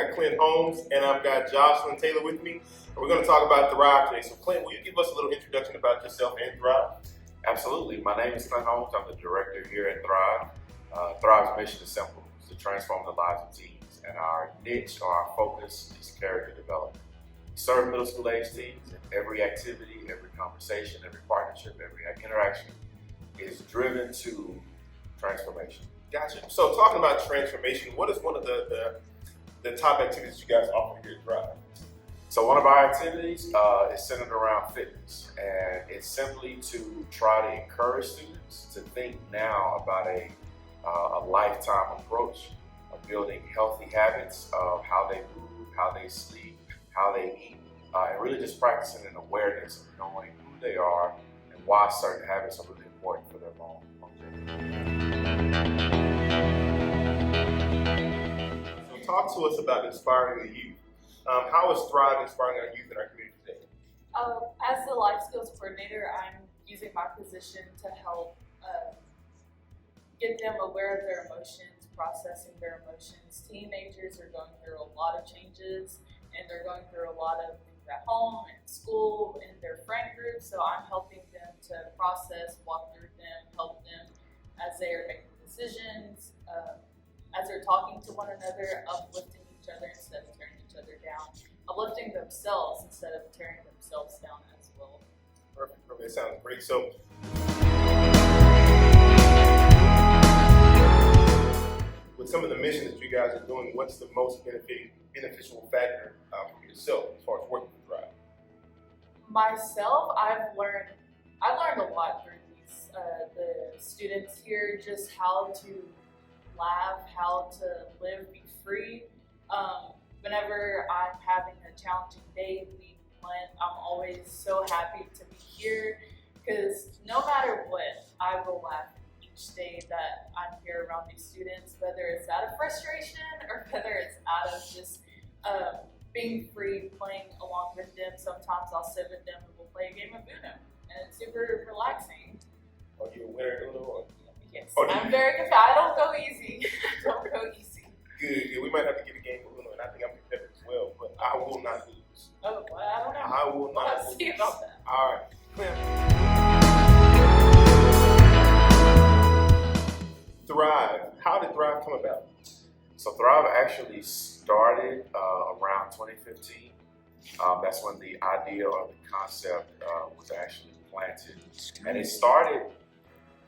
got Clent Holmes, and I've got Jocelyn Taylor with me. And we're going to talk about Thrive today. So Clent, will you give us a little introduction about yourself and Thrive? Absolutely. My name is Clent Holmes. I'm the director here at Thrive. Thrive's mission is simple: it's to transform the lives of teens. And our niche or our focus is character development. We serve middle school age teens, and every activity, every conversation, every partnership, every interaction is driven to transformation. Gotcha. So talking about transformation, what is one of the top activities you guys offer here at Thrive? So one of our activities is centered around fitness, and it's simply to try to encourage students to think now about a lifetime approach of building healthy habits of how they move, how they sleep, how they eat, and really just practicing an awareness of knowing who they are and why certain habits are really important for their longevity. So talk to us about inspiring the youth. How is Thrive inspiring our youth in our community today? As the life skills coordinator, I'm using my position to help get them aware of their emotions, processing their emotions. Teenagers are going through a lot of changes, and they're going through a lot of things at home, at school, in their friend groups. So I'm helping them to process, walk through them, help them as they are making decisions, as they're talking to one another, uplifting each other instead of tearing each other down, uplifting themselves instead of tearing themselves down as well. Perfect. That sounds great. So with some of the missions that you guys are doing, what's the most beneficial factor for yourself as far as working with Thrive? Myself, I've learned a lot through these the students here, just how to laugh, how to live, be free. Whenever I'm having a challenging day, I'm always so happy to be here, because no matter what, I will laugh each day that I'm here around these students, whether it's out of frustration or whether it's out of just being free, playing along with them. Sometimes I'll sit with them and we'll play a game of Uno, and it's super relaxing. Are you a winner in Uno? Yes, I'm very good. I don't go easy. I don't go easy. Good. We might have to get a game of Uno, and I think I'm competitive as well, but I will not lose. Oh, well, I don't know. I will not We'll lose. see about that. All right. Thrive. How did Thrive come about? So Thrive actually started around 2015. That's when the idea or the concept was actually planted. And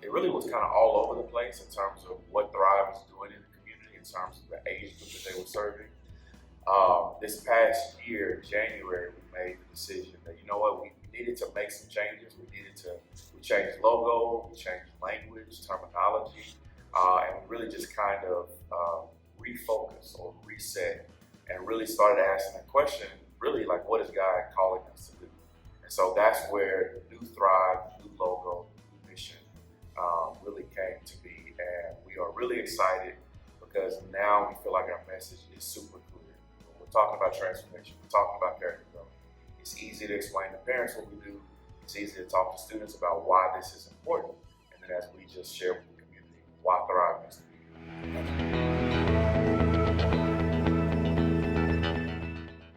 it really was kind of all over the place in terms of what Thrive was doing in the community, in terms of the age group that they were serving. This past year, January, we made the decision that, you know what, we needed to make some changes. We changed logo, we changed language, terminology, and we really just kind of refocused or reset and really started asking the question, really, like, what is God calling us to do? And so that's where the new Thrive, new logo, new mission really came to be. And we are really excited because now we feel like our message is super clear. We're talking about transformation, we're talking about character development. It's easy to explain to parents what we do. It's easy to talk to students about why this is important. And then as we just share with the community why Thrive is to be.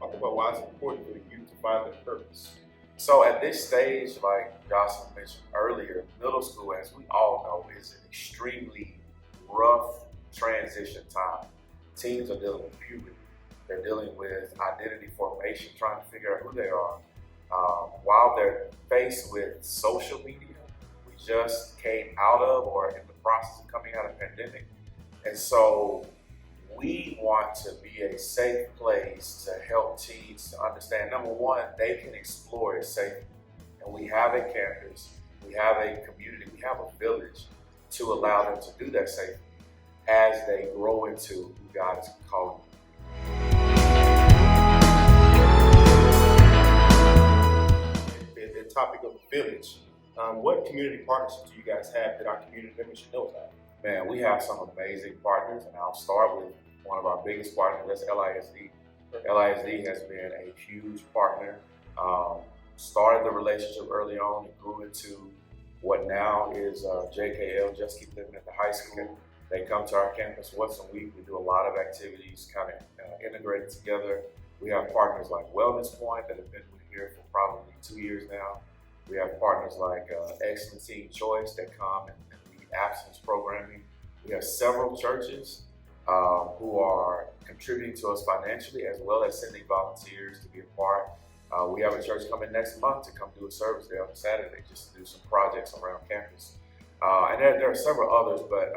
Talk about why it's important for the youth to find their purpose. So at this stage, like Jocelyn mentioned earlier, middle school, as we all know, is an extremely rough transition time. Teens are dealing with puberty. They're dealing with identity formation, trying to figure out who they are. While they're faced with social media, we just came out of or in the process of coming out of pandemic. And so we want to be a safe place to help teens to understand, number one, they can explore it safely. And we have a campus, we have a community, we have a village to allow them to do that safely as they grow into who God is calling them. The topic of the village. What community partnerships do you guys have that our community members should know about? Man, we have some amazing partners, and I'll start with one of our biggest partners, that's LISD. LISD has been a huge partner. Started the relationship early on and grew into what now is JKL, Just Keep Living at the High School. They come to our campus once a week. We do a lot of activities kind of integrated together. We have partners like Wellness Point that have been here for probably 2 years now. We have partners like Excellent Teen Choice that come and lead absence programming. We have several churches who are contributing to us financially as well as sending volunteers to be a part. We have a church coming next month to come do a service there on Saturday just to do some projects around campus. And there are several others, but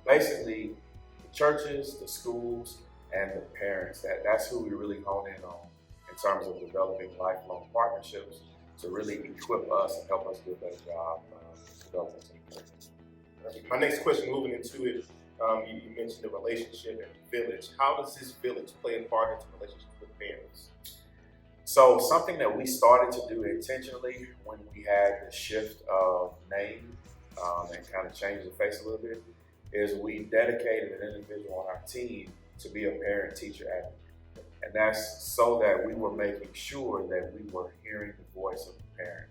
basically the churches, the schools, and the parents, that's who we really hone in on in terms of developing lifelong partnerships to really equip us and help us do a better job developing team. My next question, moving into it, you mentioned the relationship and the village. How does this village play a part into relationships with parents? So something that we started to do intentionally when we had the shift of name and kind of changed the face a little bit is we dedicated an individual on our team to be a parent-teacher advocate. And that's so that we were making sure that we were hearing the voice of the parent.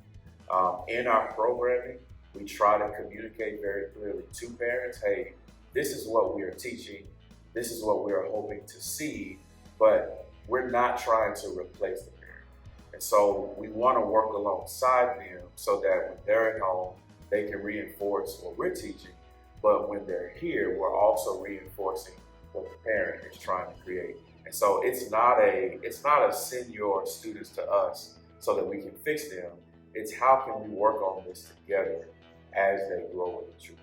In our programming, we try to communicate very clearly to parents, hey, this is what we are teaching, this is what we are hoping to see, but we're not trying to replace the parent. And so we want to work alongside them so that when they're at home, they can reinforce what we're teaching, but when they're here, we're also reinforcing what the parent is trying to create. And so it's not a send your students to us so that we can fix them. It's how can we work on this together as they grow with the truth.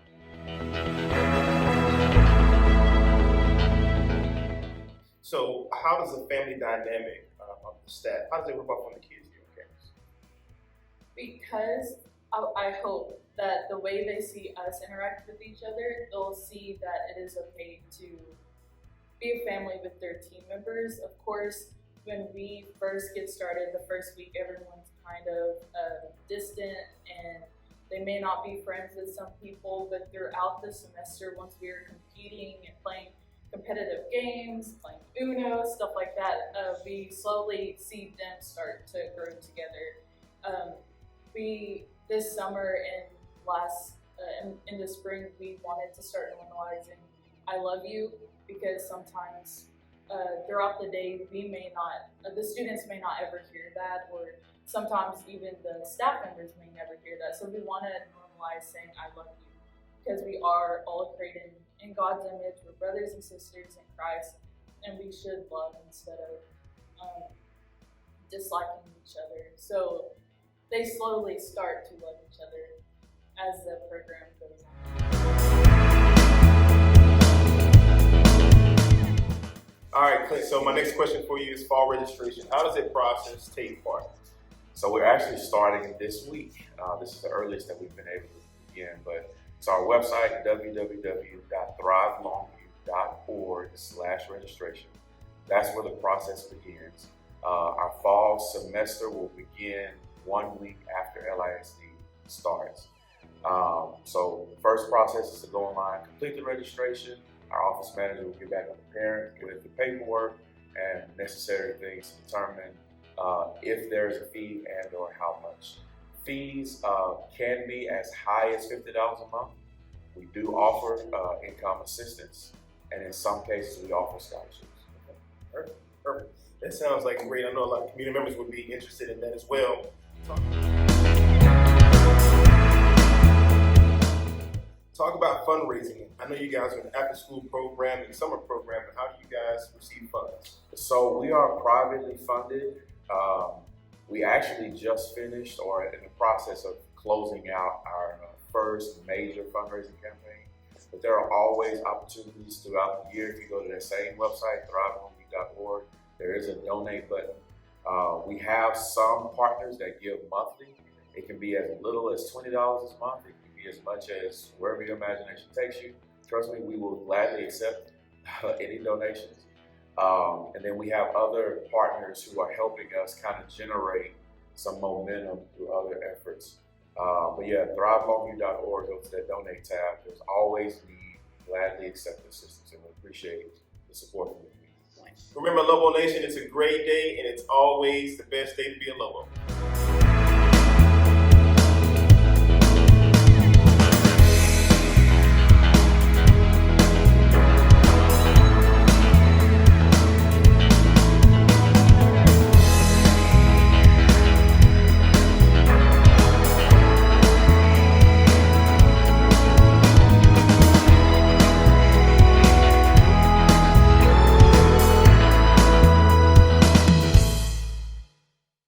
So how does the family dynamic of the staff, how does it rub off on the kids here on campus? Because I hope that the way they see us interact with each other, they'll see that it is okay to be a family with their team members. Of course, when we first get started, the first week, everyone's kind of distant and they may not be friends with some people, but throughout the semester, once we are competing and playing competitive games, playing Uno, stuff like that, we slowly see them start to grow together. This summer and in the spring, we wanted to start normalizing I love you, because sometimes throughout the day, the students may not ever hear that, or sometimes even the staff members may never hear that. So we want to normalize saying I love you, because we are all created in God's image. We're brothers and sisters in Christ, and we should love instead of disliking each other. So they slowly start to love each other as the program goes on. All right, Clint, so my next question for you is fall registration. How does it process take part? So we're actually starting this week. This is the earliest that we've been able to begin, but it's our website, www.thrivelongview.org/registration. That's where the process begins. Our fall semester will begin 1 week after LISD starts. So the first process is to go online, complete the registration. Our office manager will get back with the parent with the paperwork and necessary things to determine if there's a fee and or how much. Fees can be as high as $50 a month. We do offer income assistance, and in some cases we offer scholarships. Okay. Perfect. That sounds like great. I know a lot of community members would be interested in that as well. Talk about fundraising. I know you guys are an after-school program and summer program, but how do you guys receive funds? So we are privately funded. We actually just finished or in the process of closing out our first major fundraising campaign. But there are always opportunities throughout the year. If you go to that same website, thrivelongview.org, there is a donate button. We have some partners that give monthly. It can be as little as $20 a month. It can be as much as wherever your imagination takes you. Trust me, we will gladly accept any donations. And then we have other partners who are helping us kind of generate some momentum through other efforts. But yeah, thrivelongview.org, go to that donate tab. There's always need, gladly accept assistance, and we appreciate the support from the community. Remember, Lobo Nation, it's a great day, and it's always the best day to be a Lobo.